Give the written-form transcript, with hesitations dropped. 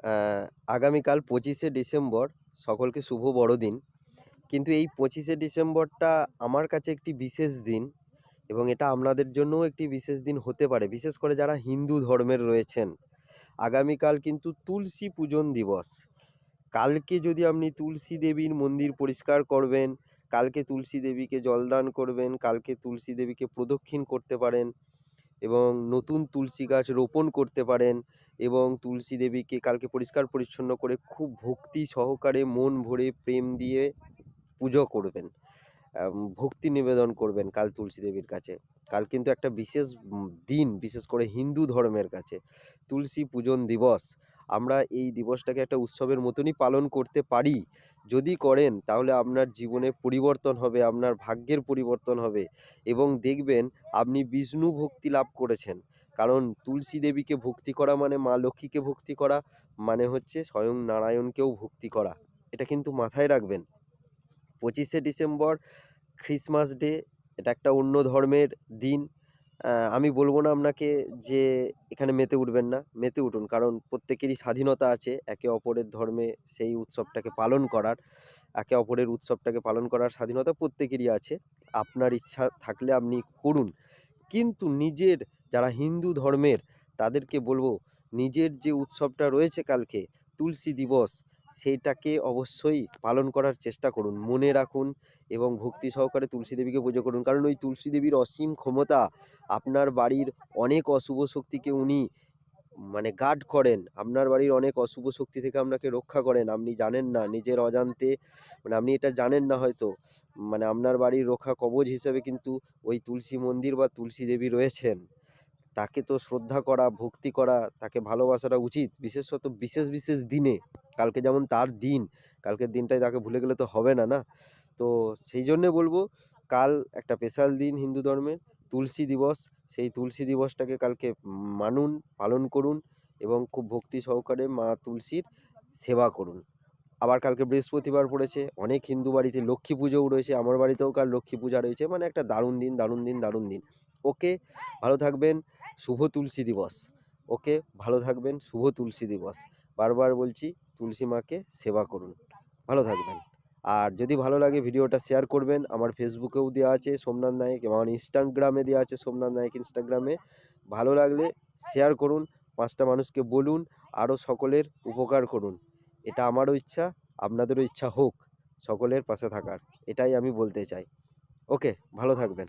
আ আগামীকাল ২৫শে ডিসেম্বর সকলকে শুভ বড়দিন। কিন্তু এই ২৫শে ডিসেম্বরটা আমার কাছে একটি বিশেষ দিন এবং এটা আপনাদের জন্যও একটি বিশেষ দিন হতে পারে। বিশেষ করে যারা হিন্দু ধর্মের রয়েছেন। আগামীকাল কিন্তু তুলসী পূজন দিবস। কালকে যদি আপনি তুলসী দেবীর মন্দির পরিষ্কার করবেন, কালকে তুলসী দেবীকে জলদান করবেন, কালকে তুলসী দেবীকে প্রদক্ষিণ করতে পারেন এবং নতুন তুলসী গাছ রোপণ করতে পারেন এবং তুলসী দেবীকে কালকে পরিষ্কার পরিচ্ছন্ন করে খুব ভক্তি সহকারে মন ভরে প্রেম দিয়ে পুজো করবেন। ভক্তি নিবেদন করবেন কাল তুলসী দেবীর কাছে। কাল কিন্তু একটা বিশেষ দিন, বিশেষ করে হিন্দু ধর্মের কাছে। তুলসী পূজন দিবস। আমরা এই দিবসটাকে একটা উৎসবের মতনই পালন করতে পারি। যদি করেন তাহলে আপনার জীবনে পরিবর্তন হবে, আপনার ভাগ্যের পরিবর্তন হবে এবং দেখবেন আপনি বিষ্ণু ভক্তি লাভ করেছেন। কারণ তুলসী দেবীকে ভক্তি করা মানে মা লক্ষ্মীকে ভক্তি করা, মানে হচ্ছে স্বয়ং নারায়ণকেও ভক্তি করা। এটা কিন্তু মাথায় রাখবেন। ২৫শে ডিসেম্বর ক্রিসমাস ডে, এটা একটা অন্য ধর্মের দিন। আমি বলব না আপনাকে যে এখানে মেতে উঠবেন না, মেতে উঠুন। কারণ প্রত্যেকেরই স্বাধীনতা আছে একে অপরের ধর্মে সেই উৎসবটাকে পালন করার। একে অপরের উৎসবটাকে পালন করার স্বাধীনতা প্রত্যেকেরই আছে। আপনার ইচ্ছা থাকলে আপনি করুন। কিন্তু নিজের যারা হিন্দু ধর্মের তাদেরকে বলব, নিজের যে উৎসবটা রয়েছে কালকে তুলসী দিবস, সেইটাকে অবশ্যই পালন করার চেষ্টা করুন। মনে রাখুন এবং ভক্তি সহকারে তুলসী দেবীকে পুজো করুন। কারণ ওই তুলসী দেবীর অসীম ক্ষমতা, আপনার বাড়ির অনেক অশুভ শক্তিকে উনি মানে গার্ড করেন। আপনার বাড়ির অনেক অশুভ শক্তি থেকে আপনাকে রক্ষা করেন। আপনি জানেন না, নিজের অজান্তে মানে আপনি এটা জানেন না হয়তো। মানে আপনার বাড়ির রক্ষা কবচ হিসেবে কিন্তু ওই তুলসী মন্দির বা তুলসী দেবী রয়েছেন। তাকে তো শ্রদ্ধা করা, ভক্তি করা, তাকে ভালোবাসাটা উচিত। বিশেষত বিশেষ, বিশেষ দিনে। কালকে যেমন তার দিন, কালকের দিনটায় তাকে ভুলে গেলে তো হবে না, না? তো সেই জন্যে বলব, কাল একটা স্পেশাল দিন হিন্দু ধর্মের, তুলসী দিবস। সেই তুলসী দিবসটাকে কালকে মানুন, পালন করুন এবং খুব ভক্তি সহকারে মা তুলসীর সেবা করুন। আবার কালকে বৃহস্পতিবার পড়েছে, অনেক হিন্দু বাড়িতে লক্ষ্মী পুজোও রয়েছে। আমার বাড়িতেও কাল লক্ষ্মী পূজা রয়েছে। মানে একটা দারুণ দিন, দারুণ দিন, দারুণ দিন। ওকে, ভালো থাকবেন। শুভ তুলসী দিবস। ওকে, ভালো থাকবেন। শুভ তুলসী দিবস। বারবার বলছি, তুলসী মাকে সেবা করুন। ভালো থাকবেন। আর যদি ভালো লাগে ভিডিওটা শেয়ার করবেন। আমার ফেসবুকেও দেওয়া আছে সোমনাথ নায়েক, এবং আমার ইনস্টাগ্রামে দেওয়া আছে সোমনাথ নায়েক ইনস্টাগ্রামে। ভালো লাগলে শেয়ার করুন, ৫টা মানুষকে বলুন, আরও সকলের উপকার করুন। এটা আমারও ইচ্ছা, আপনাদেরও ইচ্ছা হোক সকলের পাশে থাকার। এটাই আমি বলতে চাই। ওকে, ভালো থাকবেন।